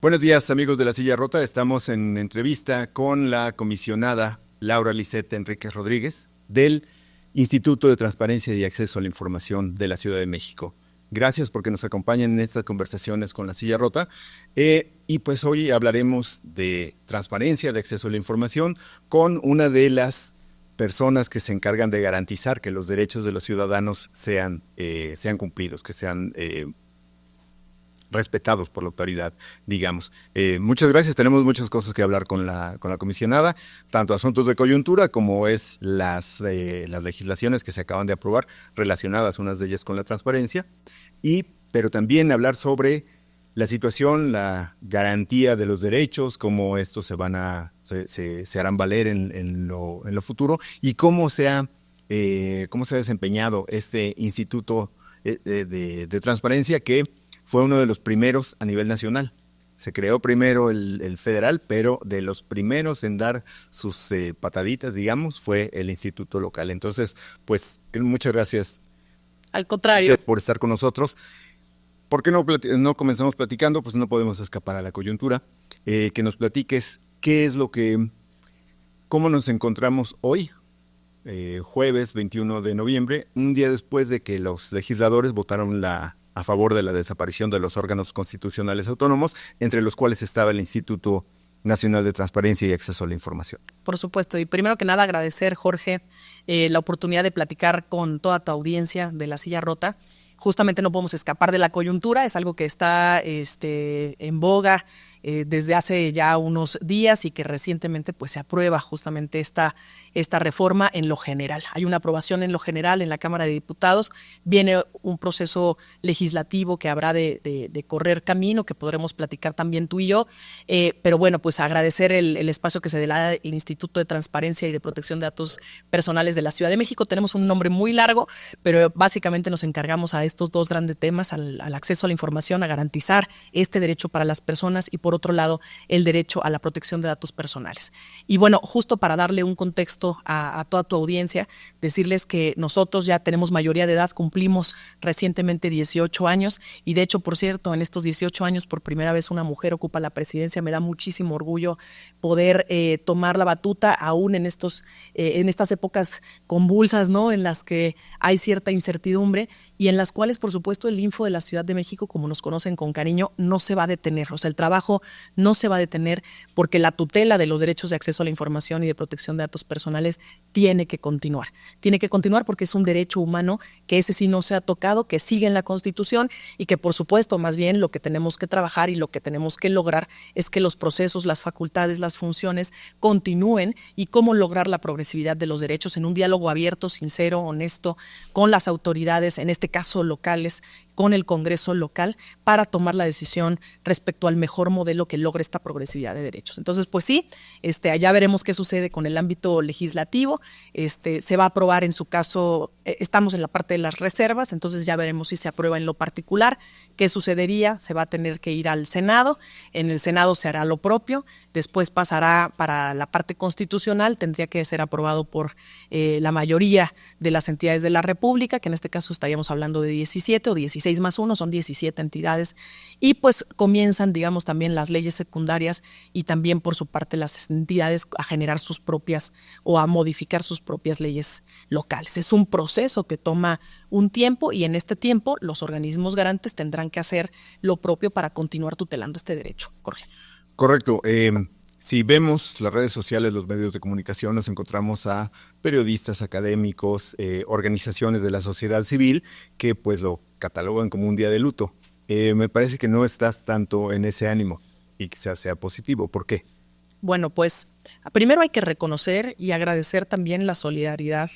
Buenos días, amigos de La Silla Rota. Estamos en entrevista con la comisionada Laura Lisette Enríquez Rodríguez del Instituto de Transparencia y Acceso a la Información de la Ciudad de México. Gracias porque nos acompañan en estas conversaciones con La Silla Rota. Y pues hoy hablaremos de transparencia, de acceso a la información con una de las personas que se encargan de garantizar que los derechos de los ciudadanos sean cumplidos, que sean respetados por la autoridad, digamos. Muchas gracias, tenemos muchas cosas que hablar con la comisionada, tanto asuntos de coyuntura como es las legislaciones que se acaban de aprobar, relacionadas unas de ellas con la transparencia, pero también hablar sobre la situación, la garantía de los derechos, cómo estos se harán valer en lo futuro y cómo se ha desempeñado este instituto de transparencia que fue uno de los primeros a nivel nacional. Se creó primero el federal, pero de los primeros en dar sus pataditas, digamos, fue el instituto local. Entonces, pues, muchas gracias. Al contrario. Por estar con nosotros. ¿Por qué no comenzamos platicando? Pues no podemos escapar a la coyuntura. Que nos platiques cómo nos encontramos hoy, jueves 21 de noviembre, un día después de que los legisladores votaron a favor de la desaparición de los órganos constitucionales autónomos, entre los cuales estaba el Instituto Nacional de Transparencia y Acceso a la Información. Por supuesto, y primero que nada agradecer, Jorge, la oportunidad de platicar con toda tu audiencia de La Silla Rota. Justamente no podemos escapar de la coyuntura, es algo que está en boga desde hace ya unos días y que recientemente pues se aprueba justamente esta reforma en lo general. Hay una aprobación en lo general en la Cámara de Diputados, viene un proceso legislativo que habrá de correr camino, que podremos platicar también tú y yo, pero bueno, pues agradecer el espacio que se da el Instituto de Transparencia y de Protección de Datos Personales de la Ciudad de México. Tenemos un nombre muy largo, pero básicamente nos encargamos a estos dos grandes temas, al acceso a la información, a garantizar este derecho para las personas y por otro lado el derecho a la protección de datos personales. Y bueno, justo para darle un contexto a toda tu audiencia, decirles que nosotros ya tenemos mayoría de edad, cumplimos recientemente 18 años y de hecho, por cierto, en estos 18 años por primera vez una mujer ocupa la presidencia. Me da muchísimo orgullo poder tomar la batuta aún en estas épocas convulsas, ¿no? En las que hay cierta incertidumbre y en las cuales, por supuesto, el Info de la Ciudad de México, como nos conocen con cariño, no se va a detener. O sea, el trabajo no se va a detener porque la tutela de los derechos de acceso a la información y de protección de datos personales tiene que continuar. Tiene que continuar porque es un derecho humano que ese sí no se ha tocado, que sigue en la Constitución y que, por supuesto, más bien lo que tenemos que trabajar y lo que tenemos que lograr es que los procesos, las facultades, las funciones continúen y cómo lograr la progresividad de los derechos en un diálogo abierto, sincero, honesto, con las autoridades, en este caso locales, con el Congreso local para tomar la decisión respecto al mejor modelo que logre esta progresividad de derechos. Entonces, pues sí, allá veremos qué sucede con el ámbito legislativo. Se va a aprobar en su caso, estamos en la parte de las reservas, entonces ya veremos si se aprueba en lo particular. ¿Qué sucedería? Se va a tener que ir al Senado, en el Senado se hará lo propio, después pasará para la parte constitucional, tendría que ser aprobado por la mayoría de las entidades de la República, que en este caso estaríamos hablando de 17 o 16 más 1, son 17 entidades, y pues comienzan, digamos, también las leyes secundarias y también por su parte las entidades a generar sus propias o a modificar sus propias leyes locales. Es un proceso que toma un tiempo y en este tiempo los organismos garantes tendrán que hacer lo propio para continuar tutelando este derecho. Correcto. Si vemos las redes sociales, los medios de comunicación, nos encontramos a periodistas, académicos, organizaciones de la sociedad civil que pues lo catalogan como un día de luto. Me parece que no estás tanto en ese ánimo y quizás sea positivo. ¿Por qué? Bueno, pues primero hay que reconocer y agradecer también la solidaridad.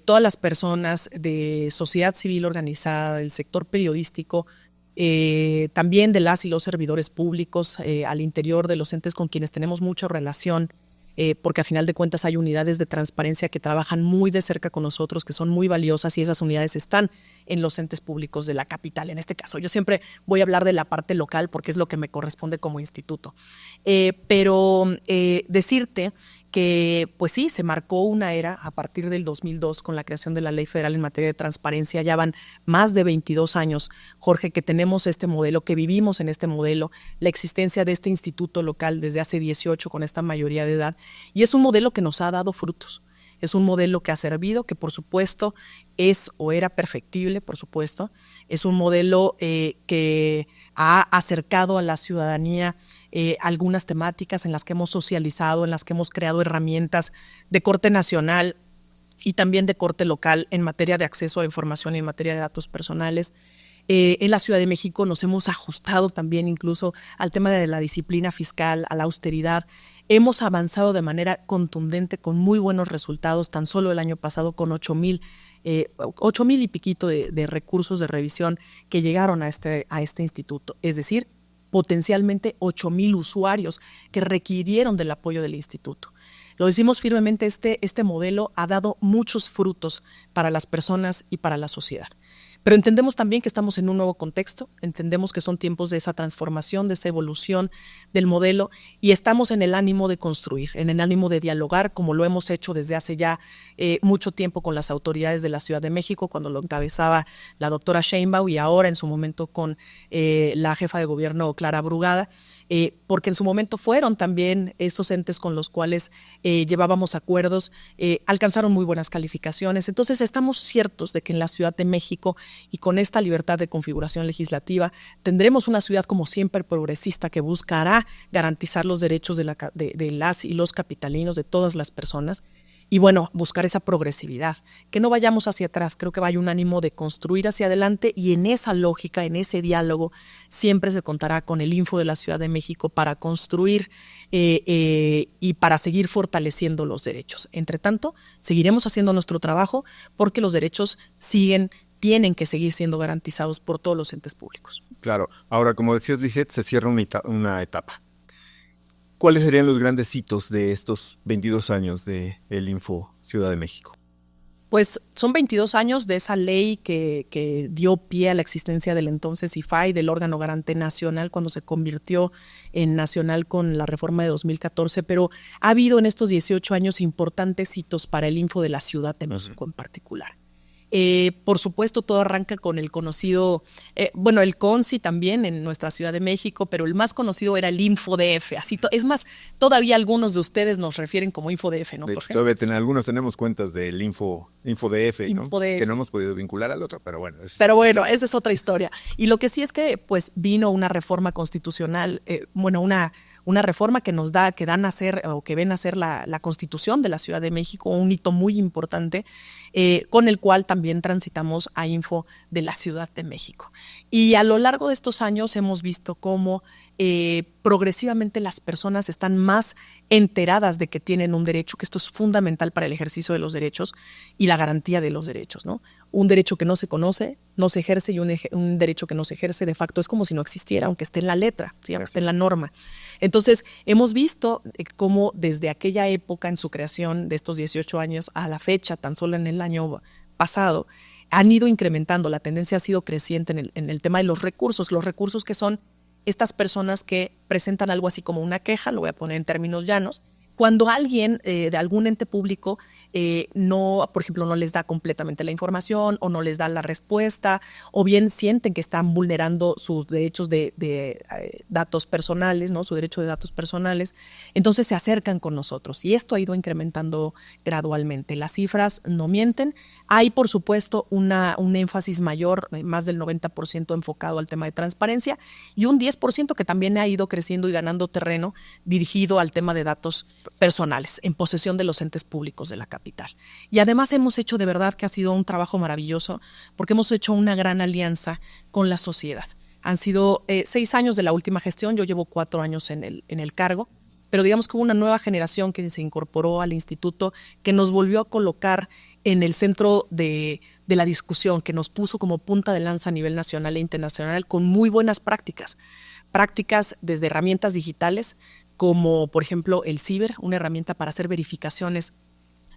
Todas las personas de sociedad civil organizada, del sector periodístico, también de las y los servidores públicos al interior de los entes con quienes tenemos mucha relación, porque a final de cuentas hay unidades de transparencia que trabajan muy de cerca con nosotros, que son muy valiosas y esas unidades están en los entes públicos de la capital. En este caso, yo siempre voy a hablar de la parte local porque es lo que me corresponde como instituto. Pero decirte que pues sí, se marcó una era a partir del 2002 con la creación de la Ley Federal en materia de transparencia. Ya van más de 22 años, Jorge, que tenemos este modelo, que vivimos en este modelo, la existencia de este instituto local desde hace 18 con esta mayoría de edad, y es un modelo que nos ha dado frutos. Es un modelo que ha servido, que por supuesto es o era perfectible, por supuesto. Es un modelo que ha acercado a la ciudadanía algunas temáticas en las que hemos socializado, en las que hemos creado herramientas de corte nacional y también de corte local en materia de acceso a la información y en materia de datos personales. En la Ciudad de México nos hemos ajustado también incluso al tema de la disciplina fiscal, a la austeridad. Hemos avanzado de manera contundente con muy buenos resultados, tan solo el año pasado con 8,000 y piquito de recursos de revisión que llegaron a este instituto, es decir, potencialmente 8,000 usuarios que requirieron del apoyo del instituto. Lo decimos firmemente, este modelo ha dado muchos frutos para las personas y para la sociedad. Pero entendemos también que estamos en un nuevo contexto, entendemos que son tiempos de esa transformación, de esa evolución del modelo, y estamos en el ánimo de construir, en el ánimo de dialogar, como lo hemos hecho desde hace ya mucho tiempo con las autoridades de la Ciudad de México, cuando lo encabezaba la doctora Sheinbaum, y ahora en su momento con la jefa de gobierno Clara Brugada, porque en su momento fueron también estos entes con los cuales llevábamos acuerdos, alcanzaron muy buenas calificaciones. Entonces estamos ciertos de que en la Ciudad de México y con esta libertad de configuración legislativa tendremos una ciudad como siempre progresista que buscará garantizar los derechos de las y los capitalinos, de todas las personas. Y bueno, buscar esa progresividad, que no vayamos hacia atrás. Creo que vaya un ánimo de construir hacia adelante, y en esa lógica, en ese diálogo, siempre se contará con el Info de la Ciudad de México para construir y para seguir fortaleciendo los derechos. Entre tanto, seguiremos haciendo nuestro trabajo porque los derechos tienen que seguir siendo garantizados por todos los entes públicos. Claro. Ahora, como decías, Lisette, se cierra una etapa. ¿Cuáles serían los grandes hitos de estos 22 años de el Info Ciudad de México? Pues son 22 años de esa ley que dio pie a la existencia del entonces IFAI, del órgano garante nacional, cuando se convirtió en nacional con la reforma de 2014, pero ha habido en estos 18 años importantes hitos para el Info de la Ciudad de México en particular. Por supuesto, todo arranca con el conocido, el CONCI también en nuestra Ciudad de México, pero el más conocido era el InfoDF. Es más, todavía algunos de ustedes nos refieren como InfoDF, ¿no, Jorge? Algunos tenemos cuentas del InfoDF, ¿no? Que no hemos podido vincular al otro, pero bueno. Pero bueno, esa es otra historia. Y lo que sí es que pues vino una reforma constitucional, una reforma que que da nacer o que ven nacer la Constitución de la Ciudad de México, un hito muy importante, con el cual también transitamos a Info de la Ciudad de México. Y a lo largo de estos años hemos visto cómo progresivamente las personas están más enteradas de que tienen un derecho, que esto es fundamental para el ejercicio de los derechos y la garantía de los derechos, ¿no? Un derecho que no se conoce, no se ejerce, y un derecho que no se ejerce de facto es como si no existiera, aunque esté en la letra, ¿sí? Aunque esté en la norma. Entonces, hemos visto cómo desde aquella época, en su creación de estos 18 años a la fecha, tan solo en el año pasado, han ido incrementando, la tendencia ha sido creciente en el tema de los recursos que son estas personas que presentan algo así como una queja, lo voy a poner en términos llanos, cuando alguien de algún ente público por ejemplo, no les da completamente la información o no les da la respuesta, o bien sienten que están vulnerando sus derechos de datos personales, ¿no? Su derecho de datos personales, entonces se acercan con nosotros, y esto ha ido incrementando gradualmente. Las cifras no mienten. Hay, por supuesto, un énfasis mayor, más del 90% enfocado al tema de transparencia, y un 10% que también ha ido creciendo y ganando terreno dirigido al tema de datos personales en posesión de los entes públicos de la capital. Y además hemos hecho, de verdad que ha sido un trabajo maravilloso, porque hemos hecho una gran alianza con la sociedad. Han sido 6 años de la última gestión, yo llevo 4 años en el cargo, pero digamos que hubo una nueva generación que se incorporó al instituto, que nos volvió a colocar en el centro de la discusión, que nos puso como punta de lanza a nivel nacional e internacional con muy buenas prácticas desde herramientas digitales, como por ejemplo el Ciber, una herramienta para hacer verificaciones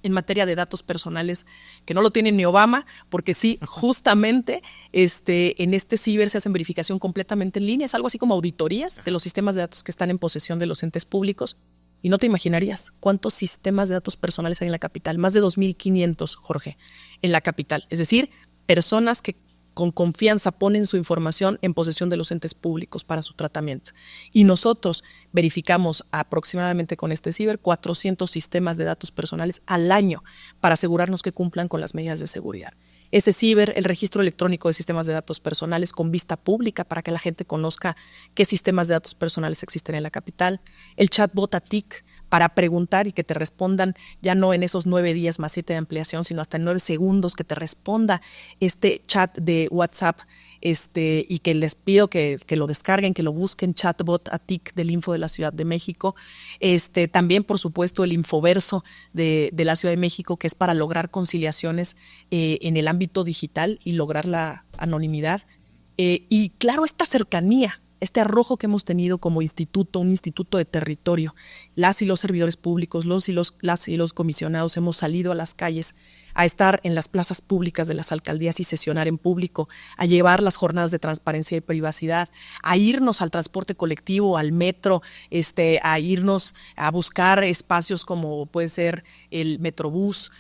en materia de datos personales que no lo tiene ni Obama, porque sí, justamente en este Ciber se hacen verificación completamente en línea, es algo así como auditorías de los sistemas de datos que están en posesión de los entes públicos, Y no te imaginarías cuántos sistemas de datos personales hay en la capital, más de 2.500, Jorge, en la capital. Es decir, personas que con confianza ponen su información en posesión de los entes públicos para su tratamiento. Y nosotros verificamos aproximadamente con este ciber 400 sistemas de datos personales al año para asegurarnos que cumplan con las medidas de seguridad. Ese ciber, el registro electrónico de sistemas de datos personales con vista pública para que la gente conozca qué sistemas de datos personales existen en la capital, el chatbot ATIC para preguntar y que te respondan ya no en esos 9 días más 7 de ampliación, sino hasta en 9 segundos que te responda este chat de WhatsApp, y que les pido que lo descarguen, que lo busquen, chatbot ATIC del Info de la Ciudad de México. También, por supuesto, el Infoverso de la Ciudad de México, que es para lograr conciliaciones en el ámbito digital y lograr la anonimidad. Y claro, esta cercanía, este arrojo que hemos tenido como instituto, un instituto de territorio. Las y los servidores públicos, las y los comisionados hemos salido a las calles a estar en las plazas públicas de las alcaldías y sesionar en público, a llevar las jornadas de transparencia y privacidad, a irnos al transporte colectivo, al metro, a irnos a buscar espacios como puede ser el Metrobús,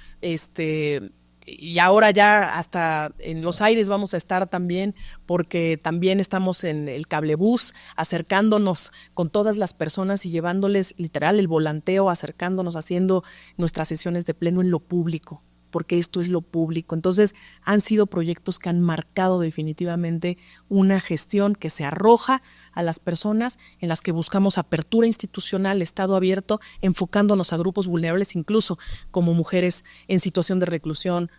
y ahora ya hasta en los aires vamos a estar también, porque también estamos en el cablebús, acercándonos con todas las personas y llevándoles literal el volanteo, acercándonos, haciendo nuestras sesiones de pleno en lo público, porque esto es lo público. Entonces han sido proyectos que han marcado definitivamente una gestión que se arroja a las personas, en las que buscamos apertura institucional, Estado abierto, enfocándonos a grupos vulnerables, incluso como mujeres en situación de reclusión,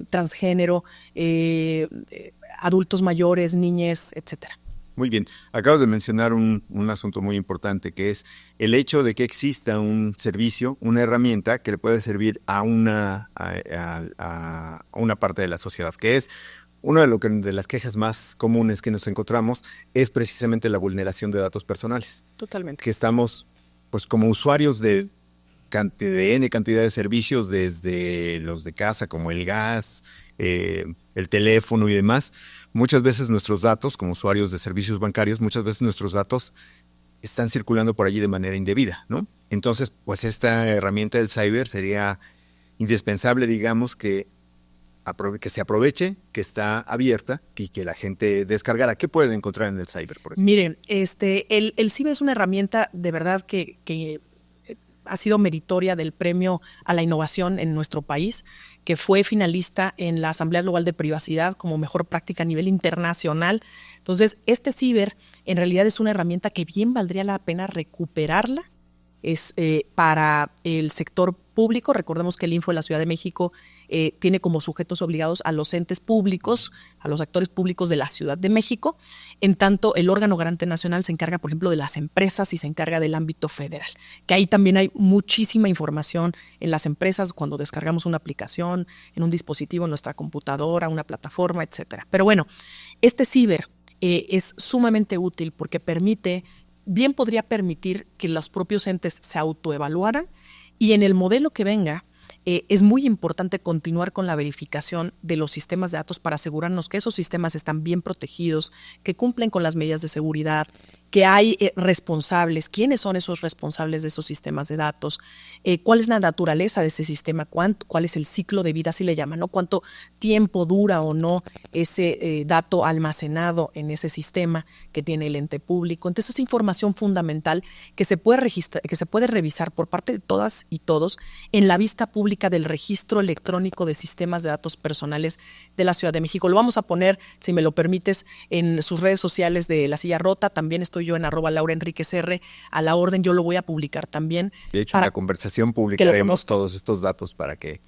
transgénero, adultos mayores, niñez, etcétera. Muy bien, acabas de mencionar un asunto muy importante, que es el hecho de que exista un servicio, una herramienta que le puede servir a una parte de la sociedad, que es una de las quejas más comunes que nos encontramos, es precisamente la vulneración de datos personales. Totalmente. Que estamos, pues, como usuarios de N cantidad de servicios, desde los de casa como el gas, el teléfono y demás. Muchas veces nuestros datos, como usuarios de servicios bancarios, muchas veces nuestros datos están circulando por allí de manera indebida, ¿no? Entonces, pues esta herramienta del cyber sería indispensable, digamos, que se aproveche, que está abierta y que la gente descargara. ¿Qué pueden encontrar en el cyber? Por ejemplo? Miren, el cyber es una herramienta de verdad que ha sido meritoria del Premio a la Innovación en nuestro país, que fue finalista en la Asamblea Global de Privacidad como mejor práctica a nivel internacional. Entonces, este ciber en realidad es una herramienta que bien valdría la pena recuperarla. Es para el sector público. Recordemos que el Info de la Ciudad de México tiene como sujetos obligados a los entes públicos, a los actores públicos de la Ciudad de México. En tanto, el órgano garante nacional se encarga, por ejemplo, de las empresas y se encarga del ámbito federal, que ahí también hay muchísima información en las empresas cuando descargamos una aplicación, en un dispositivo, en nuestra computadora, una plataforma, etcétera. Pero bueno, este ciber es sumamente útil porque bien podría permitir que los propios entes se autoevaluaran, y en el modelo que venga es muy importante continuar con la verificación de los sistemas de datos para asegurarnos que esos sistemas están bien protegidos, que cumplen con las medidas de seguridad, que hay responsables, quiénes son esos responsables de esos sistemas de datos, cuál es la naturaleza de ese sistema, cuál es el ciclo de vida, así le llaman, ¿no? Cuánto tiempo dura o no ese dato almacenado en ese sistema que tiene el ente público. Entonces es información fundamental que se puede revisar por parte de todas y todos en la vista pública del Registro Electrónico de Sistemas de Datos Personales de la Ciudad de México. Lo vamos a poner, si me lo permites, en sus redes sociales de La Silla Rota. También estoy yo en @LauraEnriquezR, a la orden. Yo lo voy a publicar también. De hecho, en la conversación publicaremos todos estos datos para que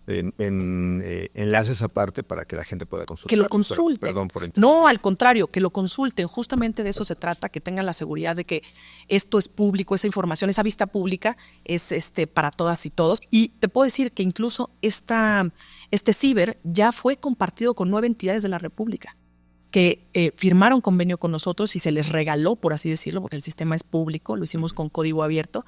enlaces aparte para que la gente pueda consultar. Que lo consulten. Perdón por No, al contrario, que lo consulten. Justamente de eso se trata, que tengan la seguridad de que esto es público, esa información, esa vista pública es para todas y todos. Y te puedo decir que incluso este ciber ya fue compartido con 9 entidades de la República que firmaron convenio con nosotros y se les regaló, por así decirlo, porque el sistema es público, lo hicimos con código abierto,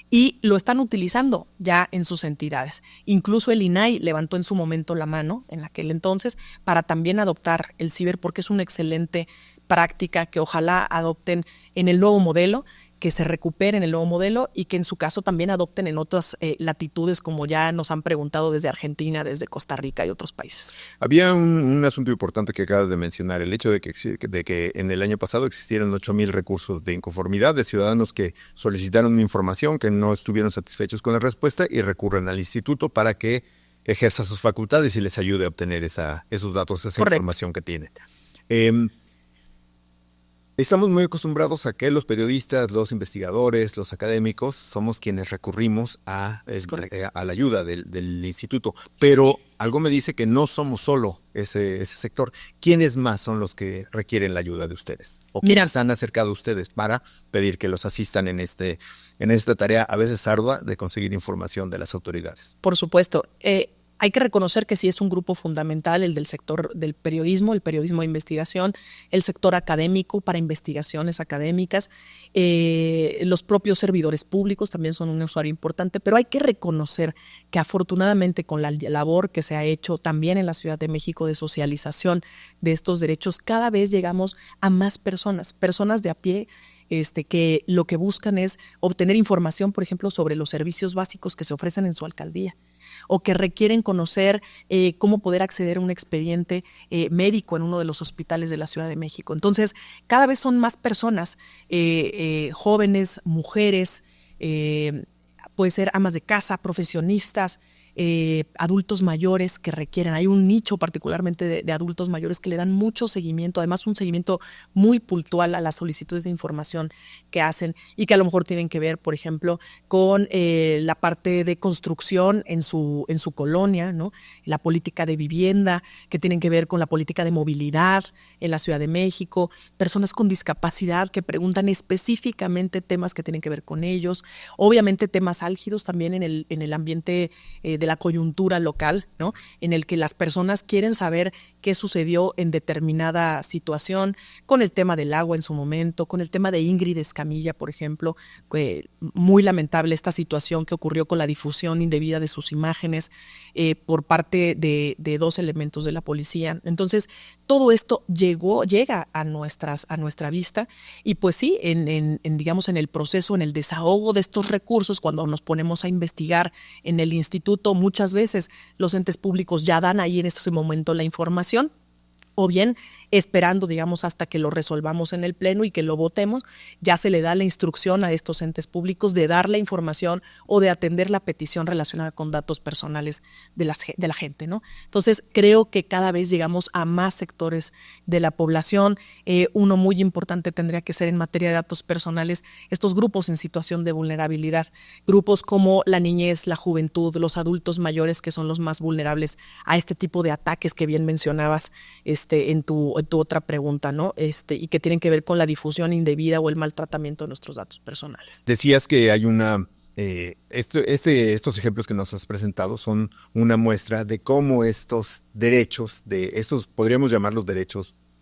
y lo están utilizando ya en sus entidades. Incluso el INAI levantó en su momento la mano, en aquel entonces, para también adoptar el ciber, porque es una excelente práctica que ojalá adopten en el nuevo modelo, que se recuperen el nuevo modelo y que en su caso también adopten en otras latitudes, como ya nos han preguntado desde Argentina, desde Costa Rica y otros países. Había un asunto importante que acabas de mencionar, el hecho de que en el año pasado existieron 8,000 recursos de inconformidad de ciudadanos que solicitaron información, que no estuvieron satisfechos con la respuesta y recurren al instituto para que ejerza sus facultades y les ayude a obtener esos datos, esa Correcto. información que tienen. Estamos muy acostumbrados a que los periodistas, los investigadores, los académicos somos quienes recurrimos a la ayuda del instituto, pero algo me dice que no somos solo ese sector. ¿Quiénes más son los que requieren la ayuda de ustedes? ¿O quiénes se han acercado a ustedes para pedir que los asistan en esta tarea a veces ardua de conseguir información de las autoridades? Por supuesto. Hay que reconocer que sí es un grupo fundamental el del sector del periodismo, el periodismo de investigación, el sector académico para investigaciones académicas, los propios servidores públicos también son un usuario importante, pero hay que reconocer que afortunadamente con la labor que se ha hecho también en la Ciudad de México de socialización de estos derechos, cada vez llegamos a más personas de a pie, que lo que buscan es obtener información, por ejemplo, sobre los servicios básicos que se ofrecen en su alcaldía, o que requieren conocer cómo poder acceder a un expediente médico en uno de los hospitales de la Ciudad de México. Entonces, cada vez son más personas, jóvenes, mujeres, puede ser amas de casa, profesionistas, adultos mayores que requieren. Hay un nicho particularmente de adultos mayores que le dan mucho seguimiento, además un seguimiento muy puntual a las solicitudes de información que hacen y que a lo mejor tienen que ver, por ejemplo, con la parte de construcción en su colonia, ¿no? La política de vivienda, que tienen que ver con la política de movilidad en la Ciudad de México, personas con discapacidad que preguntan específicamente temas que tienen que ver con ellos, obviamente temas álgidos también en el ambiente de la coyuntura local, ¿no? En el que las personas quieren saber qué sucedió en determinada situación, con el tema del agua en su momento, con el tema de Ingrid Escamilla, por ejemplo, muy lamentable esta situación que ocurrió con la difusión indebida de sus imágenes por parte de dos elementos de la policía. Entonces, todo esto llega a nuestra vista y pues sí, digamos en el proceso, en el desahogo de estos recursos, cuando nos ponemos a investigar en el instituto, muchas veces los entes públicos ya dan ahí en este momento la información, o bien esperando, digamos, hasta que lo resolvamos en el pleno y que lo votemos, ya se le da la instrucción a estos entes públicos de dar la información o de atender la petición relacionada con datos personales de la gente, ¿no? Entonces, creo que cada vez llegamos a más sectores de la población. Uno muy importante tendría que ser en materia de datos personales, estos grupos en situación de vulnerabilidad, grupos como la niñez, la juventud, los adultos mayores, que son los más vulnerables a este tipo de ataques que bien mencionabas en tu otra pregunta, ¿no? Y que tienen que ver con la difusión indebida o el maltratamiento de nuestros datos personales. Decías que hay estos ejemplos que nos has presentado son una muestra de cómo estos derechos, podríamos llamarlos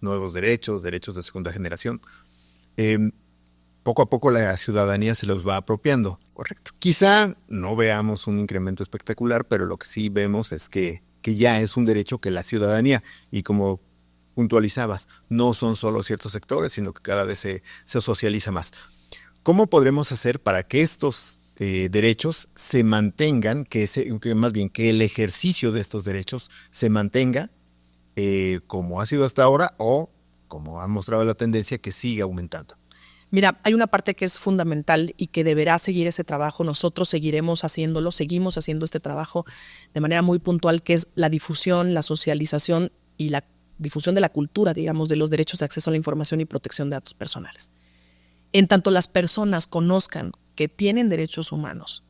nuevos derechos de segunda generación, poco a poco la ciudadanía se los va apropiando. Correcto. Quizá no veamos un incremento espectacular, pero lo que sí vemos es que ya es un derecho que la ciudadanía, y como puntualizabas, no son solo ciertos sectores, sino que cada vez se socializa más. ¿Cómo podremos hacer para que estos derechos se mantengan, que el ejercicio de estos derechos se mantenga como ha sido hasta ahora o, como ha mostrado la tendencia, que siga aumentando? Mira, hay una parte que es fundamental y que deberá seguir ese trabajo. Nosotros seguimos haciendo este trabajo de manera muy puntual, que es la difusión, la socialización y la difusión de la cultura, digamos, de los derechos de acceso a la información y protección de datos personales. En tanto las personas conozcan que tienen derechos humanos,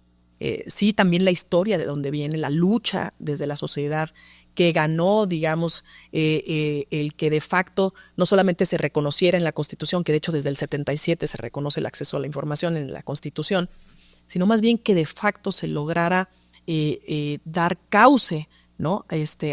sí, también la historia de dónde viene, la lucha desde la sociedad que ganó, digamos, el que de facto no solamente se reconociera en la Constitución, que de hecho desde el 77 se reconoce el acceso a la información en la Constitución, sino más bien que de facto se lograra dar cauce, ¿no?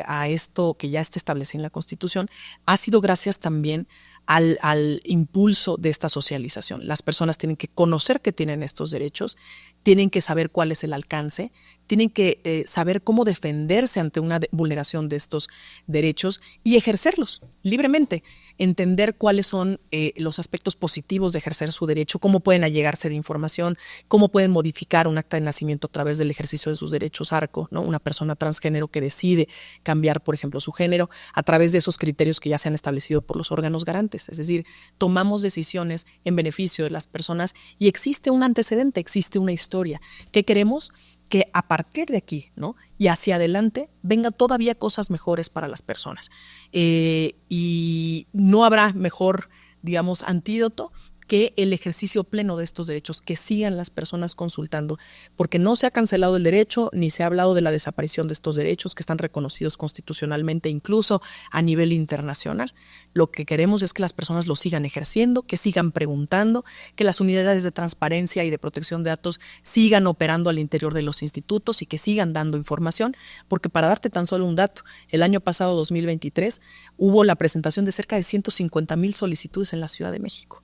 A esto que ya está establecido en la Constitución, ha sido gracias también al impulso de esta socialización. Las personas tienen que conocer que tienen estos derechos, tienen que saber cuál es el alcance, tienen que saber cómo defenderse ante una vulneración de estos derechos y ejercerlos libremente, entender cuáles son los aspectos positivos de ejercer su derecho, cómo pueden allegarse de información, cómo pueden modificar un acta de nacimiento a través del ejercicio de sus derechos ARCO, ¿no? Una persona transgénero que decide cambiar, por ejemplo, su género, a través de esos criterios que ya se han establecido por los órganos garantes. Es decir, tomamos decisiones en beneficio de las personas y existe un antecedente, existe una historia. ¿Qué queremos? Que a partir de aquí, ¿no? Y hacia adelante vengan todavía cosas mejores para las personas. Y no habrá mejor, digamos, antídoto que el ejercicio pleno de estos derechos, que sigan las personas consultando, porque no se ha cancelado el derecho, ni se ha hablado de la desaparición de estos derechos que están reconocidos constitucionalmente, incluso a nivel internacional. Lo que queremos es que las personas lo sigan ejerciendo, que sigan preguntando, que las unidades de transparencia y de protección de datos sigan operando al interior de los institutos y que sigan dando información, porque para darte tan solo un dato, el año pasado, 2023, hubo la presentación de cerca de 150,000 solicitudes en la Ciudad de México.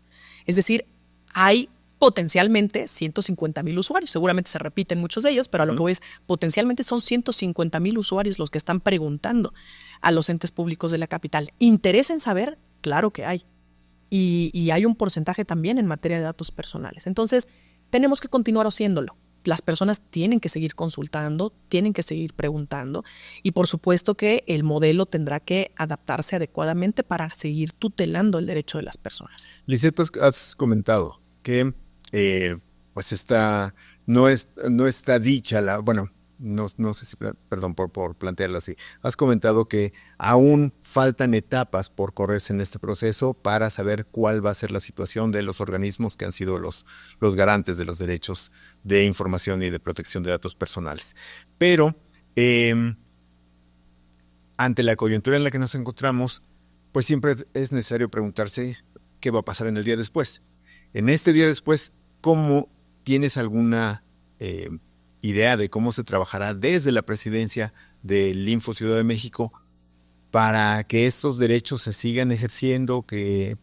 Es decir, hay potencialmente 150,000 usuarios. Seguramente se repiten muchos de ellos, pero a lo que voy es, potencialmente son 150,000 usuarios los que están preguntando a los entes públicos de la capital. ¿Interés en saber? Claro que hay. Y hay un porcentaje también en materia de datos personales. Entonces, tenemos que continuar haciéndolo. Las personas tienen que seguir consultando, tienen que seguir preguntando y por supuesto que el modelo tendrá que adaptarse adecuadamente para seguir tutelando el derecho de las personas. Lisette, pues has comentado que pues no está dicha no sé si, perdón por plantearlo así. Has comentado que aún faltan etapas por correrse en este proceso para saber cuál va a ser la situación de los organismos que han sido los garantes de los derechos de información y de protección de datos personales. Pero ante la coyuntura en la que nos encontramos, pues siempre es necesario preguntarse qué va a pasar en el día después. En este día después, ¿cómo tienes alguna idea de cómo se trabajará desde la presidencia del Info Ciudad de México para que estos derechos se sigan ejerciendo, que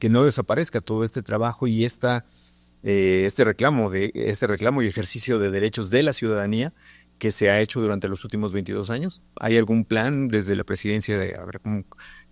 no desaparezca todo este trabajo y este reclamo y ejercicio de derechos de la ciudadanía que se ha hecho durante los últimos 22 años? ¿Hay algún plan desde la presidencia de,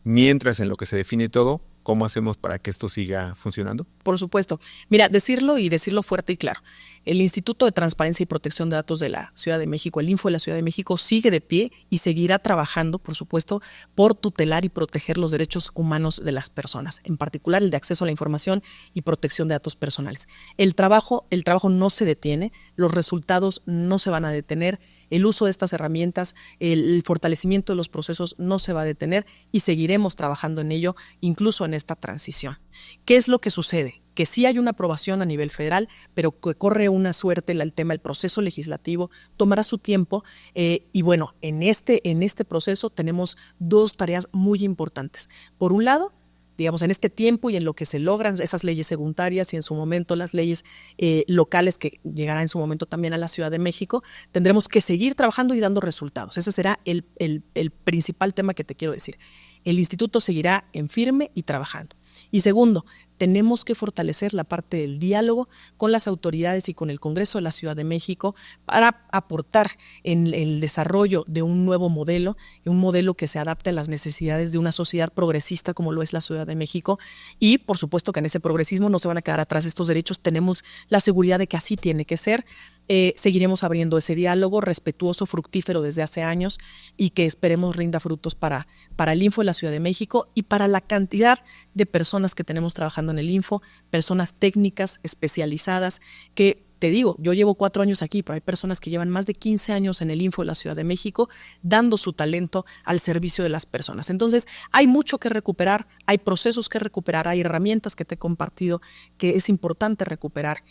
mientras en lo que se define todo, cómo hacemos para que esto siga funcionando? Por supuesto. Mira, decirlo fuerte y claro. El Instituto de Transparencia y Protección de Datos de la Ciudad de México, el Info de la Ciudad de México, sigue de pie y seguirá trabajando, por supuesto, por tutelar y proteger los derechos humanos de las personas, en particular el de acceso a la información y protección de datos personales. El trabajo no se detiene, los resultados no se van a detener, el uso de estas herramientas, el fortalecimiento de los procesos no se va a detener y seguiremos trabajando en ello, incluso en esta transición. ¿Qué es lo que sucede? Que sí hay una aprobación a nivel federal, pero que corre una suerte el tema del proceso legislativo, tomará su tiempo y bueno, en este proceso tenemos dos tareas muy importantes. Por un lado, digamos, en este tiempo y en lo que se logran esas leyes secundarias y en su momento las leyes locales que llegarán en su momento también a la Ciudad de México, tendremos que seguir trabajando y dando resultados. Ese será el principal tema que te quiero decir. El instituto seguirá en firme y trabajando. Y segundo, tenemos que fortalecer la parte del diálogo con las autoridades y con el Congreso de la Ciudad de México para aportar en el desarrollo de un nuevo modelo, un modelo que se adapte a las necesidades de una sociedad progresista como lo es la Ciudad de México. Y por supuesto que en ese progresismo no se van a quedar atrás estos derechos, tenemos la seguridad de que así tiene que ser. Seguiremos abriendo ese diálogo respetuoso, fructífero desde hace años y que esperemos rinda frutos para el Info de la Ciudad de México y para la cantidad de personas que tenemos trabajando en el Info, personas técnicas especializadas que, te digo, yo llevo 4 años aquí, pero hay personas que llevan más de 15 años en el Info de la Ciudad de México dando su talento al servicio de las personas. Entonces, hay mucho que recuperar, hay procesos que recuperar, hay herramientas que te he compartido que es importante recuperar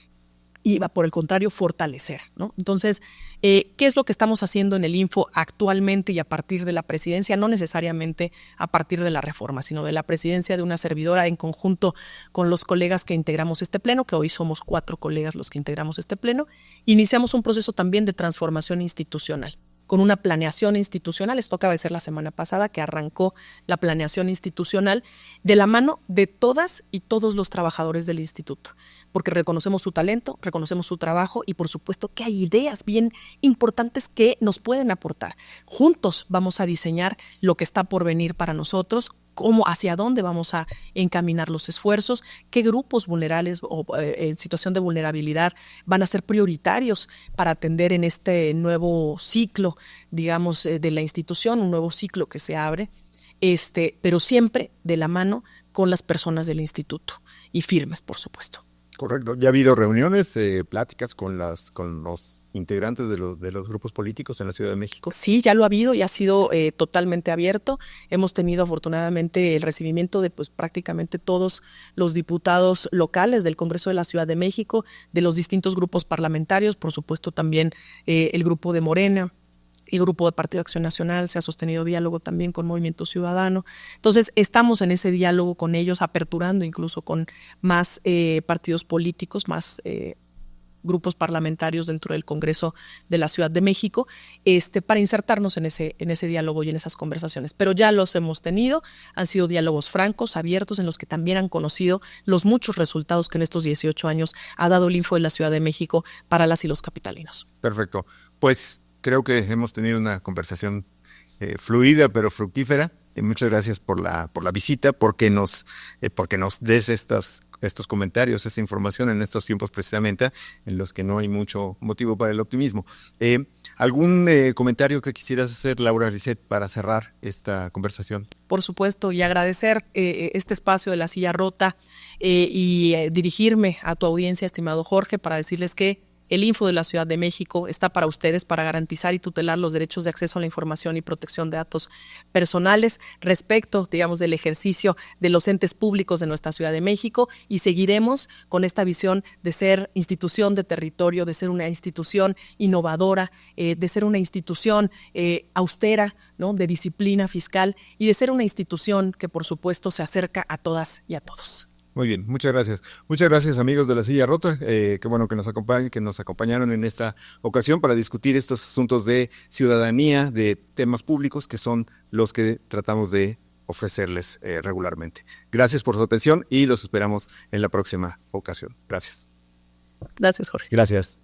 y va por el contrario fortalecer, ¿no? Entonces, ¿qué es lo que estamos haciendo en el Info actualmente y a partir de la presidencia? No necesariamente a partir de la reforma, sino de la presidencia de una servidora en conjunto con los colegas que integramos este pleno, que hoy somos 4 colegas los que integramos este pleno. Iniciamos un proceso también de transformación institucional, con una planeación institucional. Esto acaba de ser la semana pasada que arrancó la planeación institucional de la mano de todas y todos los trabajadores del instituto, porque reconocemos su talento, reconocemos su trabajo y por supuesto que hay ideas bien importantes que nos pueden aportar. Juntos vamos a diseñar lo que está por venir para nosotros, cómo, hacia dónde vamos a encaminar los esfuerzos, qué grupos vulnerables o en situación de vulnerabilidad van a ser prioritarios para atender en este nuevo ciclo, digamos, de la institución, un nuevo ciclo que se abre, pero siempre de la mano con las personas del instituto y firmes, por supuesto. Correcto. ¿Ya ha habido reuniones, pláticas con los integrantes de los grupos políticos en la Ciudad de México? Sí, ya lo ha habido y ha sido totalmente abierto. Hemos tenido afortunadamente el recibimiento de pues prácticamente todos los diputados locales del Congreso de la Ciudad de México, de los distintos grupos parlamentarios, por supuesto también el grupo de Morena. El grupo de Partido Acción Nacional, se ha sostenido diálogo también con Movimiento Ciudadano. Entonces, estamos en ese diálogo con ellos, aperturando incluso con más partidos políticos, más grupos parlamentarios dentro del Congreso de la Ciudad de México, para insertarnos en ese diálogo y en esas conversaciones. Pero ya los hemos tenido, han sido diálogos francos, abiertos, en los que también han conocido los muchos resultados que en estos 18 años ha dado el Info de la Ciudad de México para las y los capitalinos. Perfecto. Pues creo que hemos tenido una conversación fluida pero fructífera. Muchas gracias por la visita, porque nos des estos comentarios, esta información en estos tiempos precisamente en los que no hay mucho motivo para el optimismo. ¿Algún comentario que quisieras hacer, Laura Risset, para cerrar esta conversación? Por supuesto, y agradecer este espacio de La Silla Rota y dirigirme a tu audiencia, estimado Jorge, para decirles que el Info de la Ciudad de México está para ustedes, para garantizar y tutelar los derechos de acceso a la información y protección de datos personales respecto, digamos, del ejercicio de los entes públicos de nuestra Ciudad de México, y seguiremos con esta visión de ser institución de territorio, de ser una institución innovadora, de ser una institución austera, ¿no?, de disciplina fiscal, y de ser una institución que, por supuesto, se acerca a todas y a todos. Muy bien, muchas gracias. Muchas gracias, amigos de La Silla Rota. Qué bueno que nos acompañaron en esta ocasión para discutir estos asuntos de ciudadanía, de temas públicos, que son los que tratamos de ofrecerles regularmente. Gracias por su atención y los esperamos en la próxima ocasión. Gracias. Gracias, Jorge. Gracias.